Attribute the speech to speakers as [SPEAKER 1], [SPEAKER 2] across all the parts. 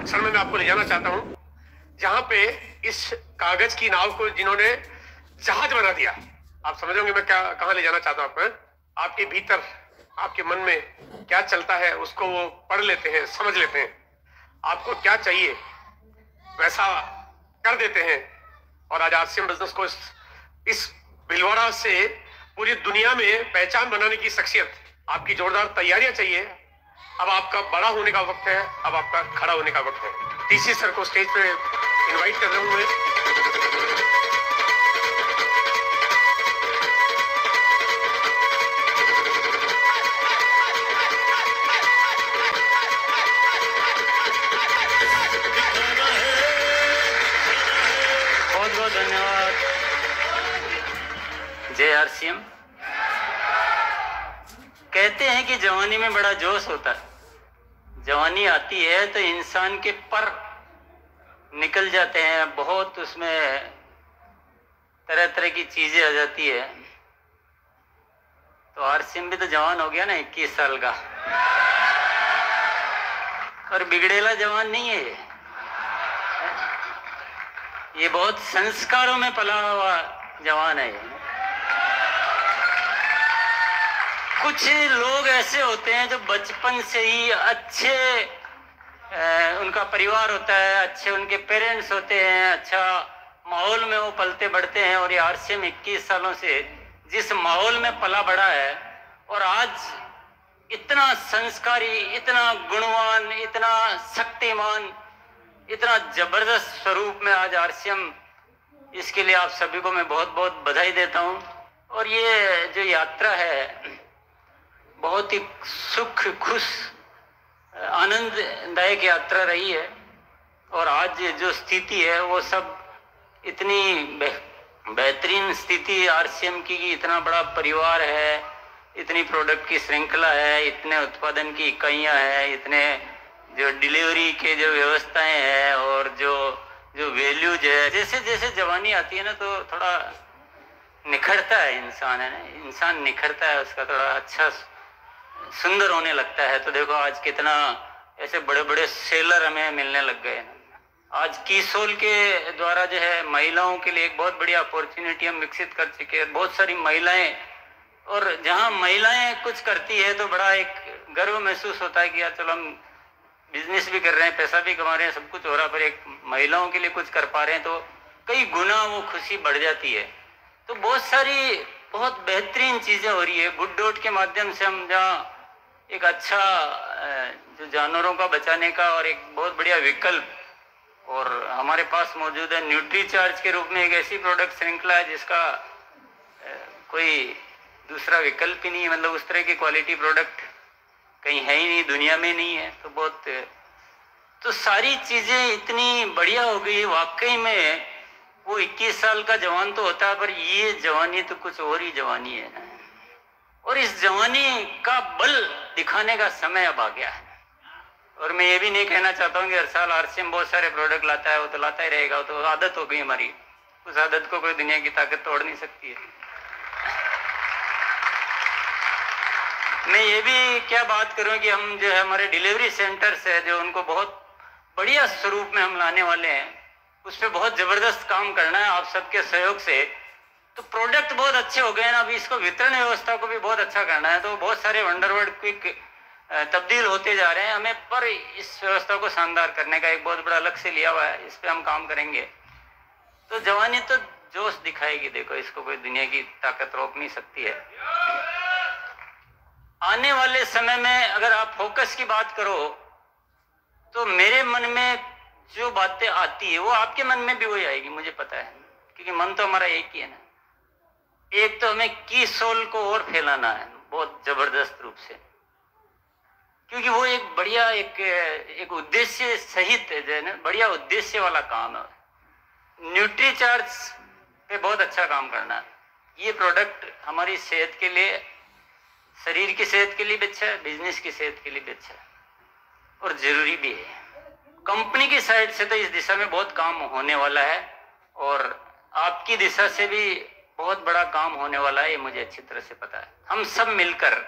[SPEAKER 1] क्षण में मैं आपको ले जाना चाहता हूं जहां पे इस कागज की नाव को जिन्होंने जहाज बना दिया। आप समझ होंगे मैं कहां ले जाना चाहता हूं आपको। आपके भीतर, आपके मन में क्या चलता है उसको वो पढ़ लेते हैं, समझ लेते हैं। आपको क्या चाहिए वैसा कर देते हैं। और आज आरसीएम बिजनेस को इस भिलवाड़ा से पूरी दुनिया में पहचान बनाने की शख्सियत, आपकी जोरदार तैयारियां चाहिए। अब आपका बड़ा होने का वक्त है, अब आपका खड़ा होने का वक्त है। टीसी सर को स्टेज पे इनवाइट कर रहा हूं मैं।
[SPEAKER 2] बहुत बहुत धन्यवाद। जय आरसीएम। कहते हैं कि जवानी में बड़ा जोश होता है। जवानी आती है तो इंसान के पर निकल जाते हैं, बहुत उसमें तरह तरह की चीजें आ जाती है। तो आरसीएम भी तो जवान हो गया ना, 21 साल का। और बिगड़ेला जवान नहीं है ये बहुत संस्कारों में पला हुआ जवान है। कुछ लोग ऐसे होते हैं जो बचपन से ही अच्छे उनका परिवार होता है, अच्छे उनके पेरेंट्स होते हैं, अच्छा माहौल में वो पलते बढ़ते हैं। और ये आरसीएम 21 सालों से जिस माहौल में पला बढ़ा है और आज इतना संस्कारी, इतना गुणवान, इतना शक्तिमान, इतना जबरदस्त स्वरूप में आज आरसीएम, इसके लिए आप सभी को मैं बहुत बहुत बधाई देता हूं। और ये जो यात्रा है बहुत ही सुख, खुश, आनंददायक यात्रा रही है। और आज जो स्थिति है वो सब इतनी बेहतरीन स्थिति आरसीएम की कि इतना बड़ा परिवार है, इतनी प्रोडक्ट की श्रृंखला है, इतने उत्पादन की इकाइयां हैं, इतने जो डिलीवरी के जो व्यवस्थाएं हैं और जो वैल्यूज है। जैसे जैसे जवानी आती है ना तो थोड़ा निखरता है इंसान, है ना, इंसान निखरता है, उसका थोड़ा अच्छा सुंदर होने लगता है। तो देखो आज कितना ऐसे बड़े बड़े सेलर हमें मिलने लग गए। आज कीसोल के द्वारा जो है महिलाओं के लिए एक बहुत बड़ी अपॉर्चुनिटी हम विकसित कर चुके हैं। बहुत सारी महिलाएं, और जहां महिलाएं कुछ करती है तो बड़ा एक गर्व महसूस होता है कि यार चलो हम बिजनेस भी कर रहे हैं, पैसा भी कमा रहे हैं, सब कुछ हो रहा है, पर एक महिलाओं के लिए कुछ कर पा रहे हैं तो कई गुना वो खुशी बढ़ जाती है। तो बहुत सारी बहुत बेहतरीन चीजें हो रही है। गुड डॉट के माध्यम से हम जहाँ एक अच्छा जो जानवरों का बचाने का और एक बहुत बढ़िया विकल्प, और हमारे पास मौजूद है न्यूट्री चार्ज के रूप में एक ऐसी प्रोडक्ट श्रृंखला है जिसका कोई दूसरा विकल्प ही नहीं है। मतलब उस तरह की क्वालिटी प्रोडक्ट कहीं है ही नहीं, दुनिया में नहीं है। तो बहुत, तो सारी चीजें इतनी बढ़िया हो गई। वाकई में वो 21 साल का जवान तो होता है, पर ये जवानी तो कुछ और ही जवानी है ना। और इस जवानी का बल दिखाने का समय अब आ गया है। और मैं ये भी नहीं कहना चाहता हूँ कि हर साल आरसीएम बहुत सारे प्रोडक्ट लाता है, वो तो लाता ही रहेगा, वो तो आदत हो गई हमारी। उस आदत को कोई दुनिया की ताकत तोड़ नहीं सकती है। मैं ये भी क्या बात करूं कि हम जो है हमारे डिलीवरी सेंटर्स है जो उनको बहुत बढ़िया स्वरूप में हम लाने वाले हैं, उस पर बहुत जबरदस्त काम करना है आप सबके सहयोग से। तो प्रोडक्ट बहुत अच्छे हो गए ना, अभी इसको वितरण व्यवस्था को भी बहुत अच्छा करना है। तो बहुत सारे वंडरवर्ड क्विक तब्दील होते जा रहे हैं हमें, पर इस व्यवस्था को शानदार करने का एक बहुत बड़ा लक्ष्य लिया हुआ है, इस पे हम काम करेंगे। तो जवानी तो जोश दिखाएगी, देखो इसको कोई दुनिया की ताकत रोक नहीं सकती है। आने वाले समय में अगर आप फोकस की बात करो तो मेरे मन में जो बातें आती है वो आपके मन में भी वही आएगी, मुझे पता है, क्योंकि मन तो हमारा एक ही है ना। एक तो हमें कीसोल को और फैलाना है बहुत जबरदस्त रूप से, क्योंकि वो एक बढ़िया एक उद्देश्य सहित जो है ना, बढ़िया उद्देश्य वाला काम है। न्यूट्री चार्ज पे बहुत अच्छा काम करना है। ये प्रोडक्ट हमारी सेहत के लिए, शरीर की सेहत के लिए भी अच्छा है, बिजनेस की सेहत के लिए भी अच्छा है और जरूरी भी है। कंपनी की साइड से तो इस दिशा में बहुत काम होने वाला है और आपकी दिशा से भी बहुत बड़ा काम होने वाला है, ये मुझे अच्छी तरह से पता है। हम सब मिलकर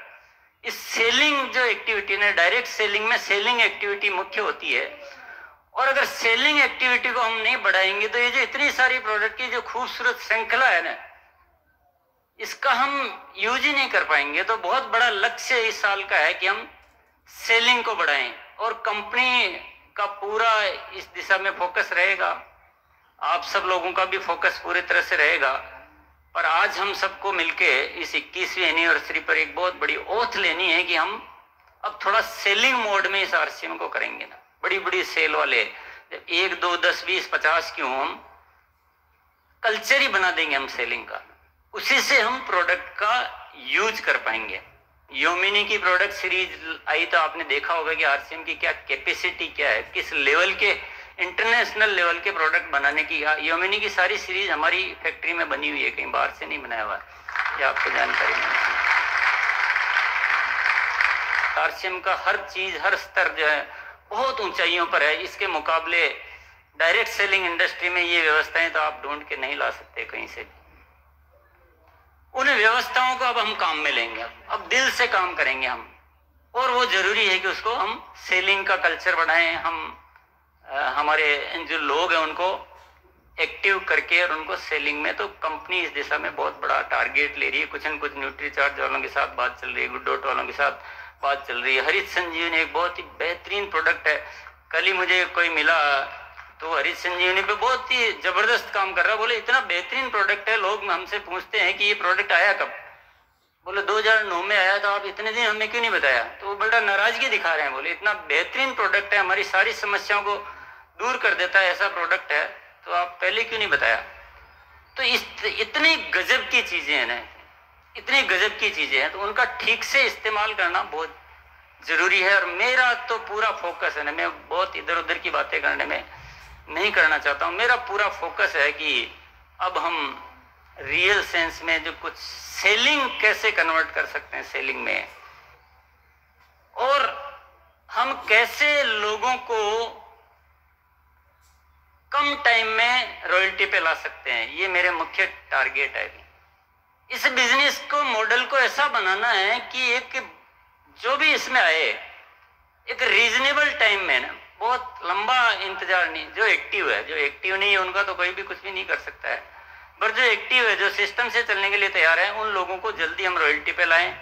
[SPEAKER 2] इस सेलिंग जो एक्टिविटी है, डायरेक्ट सेलिंग में सेलिंग एक्टिविटी मुख्य होती है और अगर सेलिंग एक्टिविटी को हम नहीं बढ़ाएंगे तो ये जो इतनी सारी प्रोडक्ट की जो खूबसूरत श्रृंखला है ना, इसका हम यूज ही नहीं कर पाएंगे। तो बहुत बड़ा लक्ष्य इस साल का है कि हम सेलिंग को बढ़ाएं, और कंपनी का पूरा इस दिशा में फोकस रहेगा। आप सब लोगों का भी फोकस पूरी तरह से रहेगा। पर आज हम सबको मिलके इस 21वीं एनिवर्सरी पर एक बहुत बड़ी ओथ लेनी है कि हम अब थोड़ा सेलिंग मोड में इस आरसीएम को करेंगे ना। बड़ी बड़ी सेल वाले 1, 2, 10, 20, 50 क्यों, हम कल्चर ही बना देंगे हम सेलिंग का। उसी से हम प्रोडक्ट का यूज कर पाएंगे। योमिनी की प्रोडक्ट सीरीज आई तो आपने देखा होगा कि आरसीएम की क्या कैपेसिटी क्या है, किस लेवल के इंटरनेशनल लेवल के प्रोडक्ट बनाने की। योमिनी की सारी सीरीज हमारी फैक्ट्री में बनी हुई है, कहीं बाहर से नहीं बनाया हुआ है, ये आपको जानकारी नहीं। आरसीएम का हर चीज, हर स्तर जो है बहुत ऊंचाइयों पर है। इसके मुकाबले डायरेक्ट सेलिंग इंडस्ट्री में ये व्यवस्थाएं तो आप ढूंढ के नहीं ला सकते कहीं से भी। उन व्यवस्थाओं को अब हम काम में लेंगे, अब दिल से काम करेंगे हम। और वो जरूरी है कि उसको हम सेलिंग का कल्चर बढ़ाएं। हम हमारे जो लोग हैं उनको एक्टिव करके और उनको सेलिंग में, तो कंपनी इस दिशा में बहुत बड़ा टारगेट ले रही है। कुछ न कुछ न्यूट्रीचार्ज वालों के साथ बात चल रही है, गुड वालों के साथ बात चल रही है। हरित संजीवनी एक बहुत ही बेहतरीन प्रोडक्ट है। कल ही मुझे कोई मिला तो हरित संजीवनी पे बहुत ही जबरदस्त काम कर रहा है। बोले इतना बेहतरीन प्रोडक्ट है, लोग हमसे पूछते हैं कि ये प्रोडक्ट आया कब। बोले 2009 में आया था, आप इतने दिन हमें क्यों नहीं बताया। तो वो बड़ा नाराजगी दिखा रहे हैं, बोले इतना बेहतरीन प्रोडक्ट है, हमारी सारी समस्याओं को दूर कर देता है, ऐसा प्रोडक्ट है, तो आप पहले क्यों नहीं बताया। तो इतनी गजब की चीजें हैं ना, इतनी गजब की चीजें हैं, तो उनका ठीक से इस्तेमाल करना बहुत जरूरी है। और मेरा तो पूरा फोकस है ना, मैं बहुत इधर उधर की बातें करने में नहीं करना चाहता हूं। मेरा पूरा फोकस है कि अब हम रियल सेंस में जो कुछ सेलिंग कैसे कन्वर्ट कर सकते हैं सेलिंग में, और हम कैसे लोगों को कम टाइम में रॉयल्टी पे ला सकते हैं, ये मेरे मुख्य टारगेट है। इस बिजनेस को, मॉडल को ऐसा बनाना है कि एक जो भी इसमें आए एक रीजनेबल टाइम में ना, बहुत लंबा इंतजार नहीं। जो एक्टिव है, जो एक्टिव नहीं है उनका तो कोई भी कुछ भी नहीं कर सकता है, पर जो एक्टिव है, जो सिस्टम से चलने के लिए तैयार है, उन लोगों को जल्दी हम रॉयल्टी पे लाएं।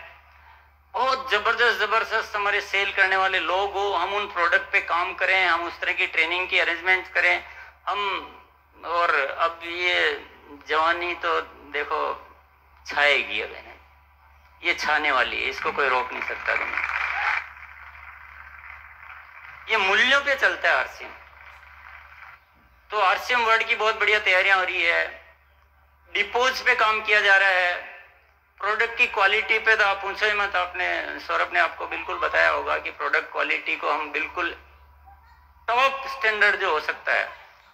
[SPEAKER 2] बहुत जबरदस्त हमारे सेल करने वाले लोग हो, हम उन प्रोडक्ट पे काम करें, हम उस तरह की ट्रेनिंग की अरेंजमेंट करें हम। और अब ये जवानी तो देखो छाएगी, अब ये छाने वाली है, इसको कोई रोक नहीं सकता तुम्हें। ये मूल्यों पे चलता है आरसीएम। तो आरसीएम वर्ल्ड की बहुत बढ़िया तैयारियां हो रही है। डिपोज पे काम किया जा रहा है। प्रोडक्ट की क्वालिटी पे तो आप पूछो ही मत। आपने, सौरभ ने आपको बिल्कुल बताया होगा कि प्रोडक्ट क्वालिटी को हम बिल्कुल टॉप स्टैंडर्ड जो हो सकता है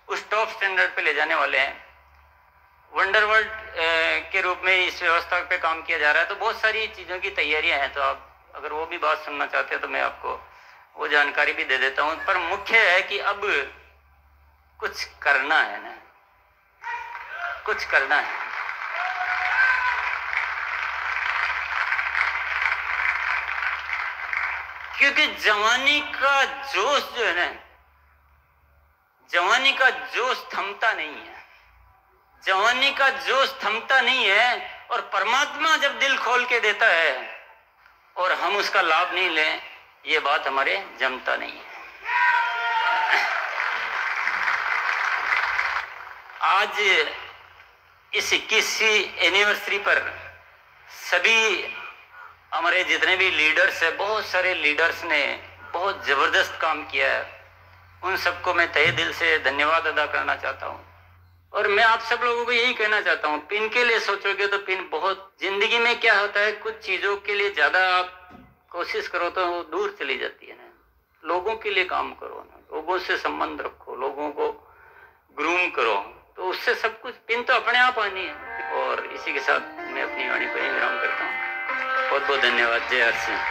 [SPEAKER 2] उस टॉप स्टैंडर्ड पे ले जाने वाले हैं। वंडर वर्ल्ड के रूप में इस व्यवस्था पे काम किया जा रहा है। तो बहुत सारी चीज़ों की तैयारियां हैं, तो आप अगर वो भी बात सुनना चाहते हैं तो मैं आपको वो जानकारी भी दे देता हूं। पर मुख्य है कि अब कुछ करना है ना, कुछ करना है। क्योंकि जवानी का जोश जो है ना, जवानी का जोश थमता नहीं है, जवानी का जोश थमता नहीं है। और परमात्मा जब दिल खोल के देता है और हम उसका लाभ नहीं लें, ये बात हमारे जमता नहीं है। आज इस 21वीं एनिवर्सरी पर सभी हमारे जितने भी लीडर्स हैं, बहुत सारे लीडर्स ने बहुत जबरदस्त काम किया है। उन सबको मैं तहे दिल से धन्यवाद अदा करना चाहता हूँ। और मैं आप सब लोगों को यही कहना चाहता हूँ, पिन के लिए सोचोगे तो पिन बहुत, जिंदगी में क्या होता है, कुछ चीजों के लिए ज्यादा आप कोशिश करो तो वो दूर चली जाती है ना। लोगों के लिए काम करो ना, लोगों से संबंध रखो, लोगों को ग्रूम करो, तो उससे सब कुछ, पिन तो अपने आप आनी है। और इसी के साथ मैं अपनी वाणी को विराम करता हूँ। बहुत बहुत धन्यवाद। जय हर सिंह।